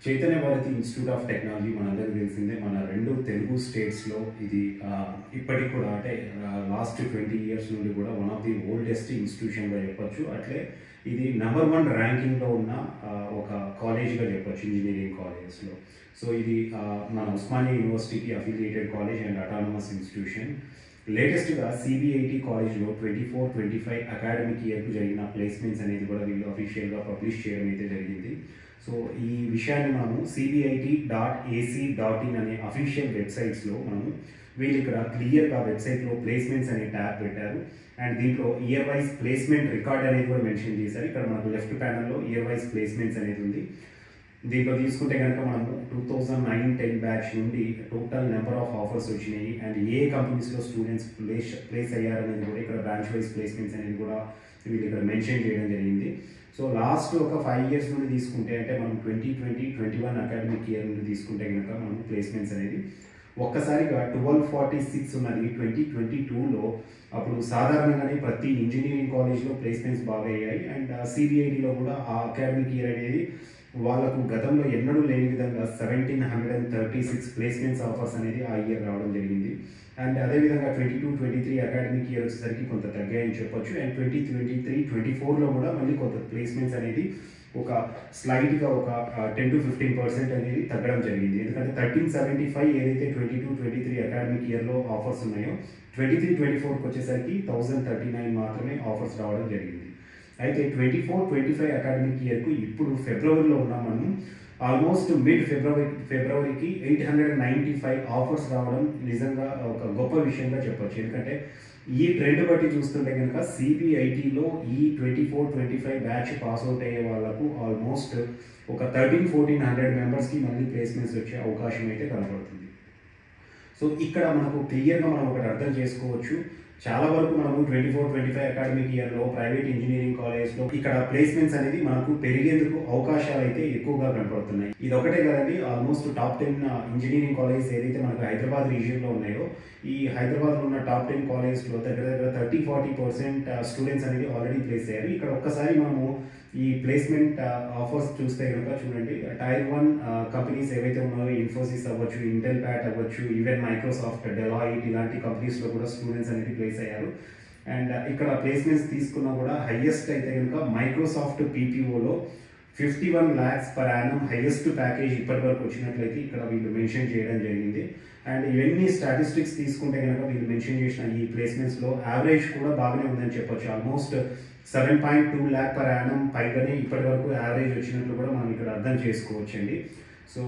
Chaitanya Bharathi Institute of Technology మనందరికీ తెలిసిందే. మన రెండు తెలుగు స్టేట్స్లో ఇది ఇప్పటికి కూడా అంటే లాస్ట్ 20 ఇయర్స్ నుండి కూడా వన్ ఆఫ్ ది ఓల్డెస్ట్ ఇన్స్టిట్యూషన్గా చెప్పొచ్చు. అట్లే ఇది నెంబర్ 1 ర్యాంకింగ్లో ఉన్న ఒక కాలేజ్గా చెప్పొచ్చు ఇంజనీరింగ్ కాలేజెస్లో. సో ఇది మన ఉస్మానియా యూనివర్సిటీకి affiliated college and autonomous institution. లేటెస్ట్గా సిబిఐటి కాలేజ్లో 24-25 అకాడమిక్ ఇయర్కు జరిగిన ప్లేస్మెంట్స్ అనేది కూడా వీళ్ళు అఫీషియల్గా పబ్లిష్ చేయడం అయితే జరిగింది. సో ఈ విషయాన్ని మనము cbit.ac.in అనే అఫీషియల్ వెబ్సైట్స్లో మనము వీళ్ళు ఇక్కడ క్లియర్గా వెబ్సైట్లో ప్లేస్మెంట్స్ అనే ట్యాబ్ పెట్టారు. అండ్ దీంట్లో ఇయర్ వైజ్ ప్లేస్మెంట్ రికార్డ్ అనేది కూడా మెన్షన్ చేశారు. ఇక్కడ మనకు లెఫ్ట్ ప్యానల్లో ఇయర్ వైజ్ ప్లేస్మెంట్స్ అనేది ఉంది. దీంట్లో తీసుకుంటే కనుక మనము 2009-10 బ్యాచ్ నుండి టోటల్ నెంబర్ ఆఫ్ ఆఫర్స్ వచ్చినాయి అండ్ ఏ కంపెనీస్లో స్టూడెంట్స్ ప్లేస్ అయ్యారనేది కూడా ఇక్కడ బ్రాంచ్ వైజ్ ప్లేస్మెంట్స్ అనేది కూడా వీళ్ళు ఇక్కడ మెన్షన్ చేయడం జరిగింది. సో లాస్ట్ ఒక 5 ఇయర్స్ నుండి తీసుకుంటే అంటే మనం 2020-21 అకాడమిక్ ఇయర్ నుండి తీసుకుంటే కనుక మనం ప్లేస్మెంట్స్ అనేది ఒక్కసారిగా 1246 ఉన్నది 2022లో. అప్పుడు సాధారణంగానే ప్రతి ఇంజనీరింగ్ కాలేజ్లో ప్లేస్మెంట్స్ బాగా అయ్యాయి అండ్ సిబిఐటిలో కూడా ఆ అకాడమిక్ ఇయర్ అనేది వాళ్ళకు గతంలో ఎన్నడూ లేని విధంగా 1736 ప్లేస్మెంట్స్ ఆఫర్స్ అనేది ఆ ఇయర్ రావడం జరిగింది. అండ్ అదేవిధంగా 22-23 అకాడమిక్ ఇయర్ వచ్చేసరికి కొంత తగ్గాయని చెప్పొచ్చు. అండ్ 2023-24లో కూడా మళ్ళీ కొంత ప్లేస్మెంట్స్ అనేది ఒక స్లైట్గా ఒక 10-15% అనేది తగ్గడం జరిగింది. ఎందుకంటే 1375 ఏదైతే 22-23 అకాడమిక్ ఇయర్లో ఆఫర్స్ ఉన్నాయో 23-24కి వచ్చేసరికి 1039 మాత్రమే ఆఫర్స్ రావడం జరిగింది. అయితే 24-25 అకాడమిక్ ఇయర్కు ఇప్పుడు ఫిబ్రవరిలో ఉన్నాం మనం. ఆల్మోస్ట్ మిడ్ ఫిబ్రవరికి 895 ఆఫర్స్ రావడం నిజంగా ఒక గొప్ప విషయంగా చెప్పొచ్చు. ఎందుకంటే ఈ ట్రెండ్ బట్టి చూస్తుంటే కనుక సిబిఐటిలో ఈ 24-25 బ్యాచ్ పాస్అవుట్ అయ్యే వాళ్ళకు ఆల్మోస్ట్ ఒక 1300-1400 మెంబర్స్కి మళ్ళీ ప్లేస్మెంట్స్ వచ్చే అవకాశం అయితే కనబడుతుంది. సో ఇక్కడ మనకు క్లియర్గా మనం ఒకటి అర్థం చేసుకోవచ్చు. చాలా వరకు మనము 24-25 అకాడమిక్ ఇయర్లో ప్రైవేట్ ఇంజనీరింగ్ కాలేజ్లో ఇక్కడ ప్లేస్మెంట్స్ అనేది మనకు పెరిగేందుకు అవకాశాలు అయితే ఎక్కువగా కనపడుతున్నాయి. ఇది ఒకటే కదండి, ఆల్మోస్ట్ టాప్ 10 ఇంజనీరింగ్ కాలేజెస్ ఏదైతే మనకు హైదరాబాద్ రీజియన్లో ఉన్నాయో ఈ హైదరాబాద్లో ఉన్న టాప్ 10 కాలేజ్లో దగ్గర 30-40% స్టూడెంట్స్ అనేది ఆల్రెడీ ప్లేస్ అయ్యారు. ఇక్కడ ఒక్కసారి మనము ఈ ప్లేస్మెంట్ ఆఫర్స్ చూస్తే కనుక చూడండి, టైర్ 1 కంపెనీస్ ఏవైతే ఉన్నాయో ఇన్ఫోసిస్ అవ్వచ్చు, ఇంటెల్ ప్యాట్ అవ్వచ్చు, ఈవెన్ మైక్రోసాఫ్ట్, డెలాయిట్ ఇలాంటి కంపెనీస్లో కూడా స్టూడెంట్స్ అనేది ప్లేస్ అయ్యారు. అండ్ ఇక్కడ ప్లేస్మెంట్స్ తీసుకున్నా కూడా హైయెస్ట్ అయితే కనుక మైక్రోసాఫ్ట్ పీపీఓలో 51 lakhs per annum highest package ఇప్పటి వరకు వచ్చినట్లయితే ఇక్కడ వీళ్ళు మెన్షన్ చేయడం జరిగింది. అండ్ ఇవన్నీ స్టాటిస్టిక్స్ తీసుకుంటే కనుక వీళ్ళు మెన్షన్ చేసిన ఈ ప్లేస్మెంట్స్లో యావరేజ్ కూడా బాగానే ఉందని చెప్పొచ్చు. ఆల్మోస్ట్ 7.2 lakh per annum పైగానే ఇప్పటి వరకు యావరేజ్ వచ్చినట్లు కూడా మనం ఇక్కడ అర్థం చేసుకోవచ్చండి. సో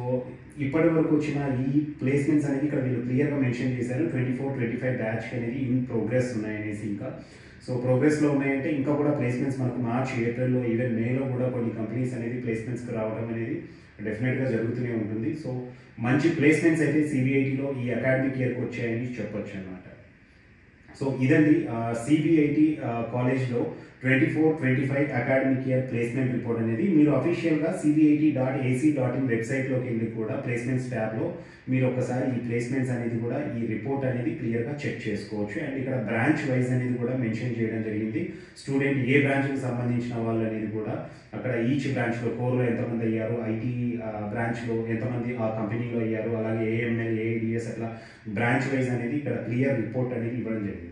ఇప్పటి వరకు వచ్చిన ఈ ప్లేస్మెంట్స్ అనేది ఇక్కడ వీళ్ళు క్లియర్గా మెన్షన్ చేశారు. 24-25 బ్యాచ్ అనేది ఇన్ ప్రోగ్రెస్ ఉన్నాయనేసి. ఇంకా సో ప్రోగ్రెస్లో ఉన్నాయంటే ఇంకా కూడా ప్లేస్మెంట్స్ మనకు మార్చ్, ఏప్రిల్లో, ఈవెన్ మేలో కూడా కొన్ని కంపెనీస్ అనేది ప్లేస్మెంట్స్కి రావడం అనేది డెఫినెట్గా జరుగుతూనే ఉంటుంది. సో మంచి ప్లేస్మెంట్స్ అయితే సిబిఐటిలో ఈ అకాడమిక్ ఇయర్కి వచ్చాయని చెప్పొచ్చు అన్నమాట. సో ఇదండి సిబిఐటి కాలేజ్లో 24-25 అకాడమిక్ ఇయర్ ప్లేస్మెంట్ రిపోర్ట్ అనేది. మీరు అఫీషియల్గా cbit.ac.in వెబ్సైట్లోకి వెళ్ళి కూడా ప్లేస్మెంట్స్ ట్యాబ్లో మీరు ఒకసారి ఈ ప్లేస్మెంట్స్ అనేది కూడా ఈ రిపోర్ట్ అనేది క్లియర్గా చెక్ చేసుకోవచ్చు. అండ్ ఇక్కడ బ్రాంచ్ వైజ్ అనేది కూడా మెన్షన్ చేయడం జరిగింది. స్టూడెంట్ ఏ బ్రాంచ్కి సంబంధించిన వాళ్ళు అనేది కూడా అక్కడ ఈచ్ బ్రాంచ్లో కోర్లో ఎంతమంది అయ్యారు, ఐటీ బ్రాంచ్లో ఎంతమంది ఆ కంపెనీలో అయ్యారు, అలాగే ఏఎంఎల్, ఏఐడిఎస్ అట్లా బ్రాంచ్ వైజ్ అనేది ఇక్కడ క్లియర్ రిపోర్ట్ అనేది ఇవ్వడం జరిగింది.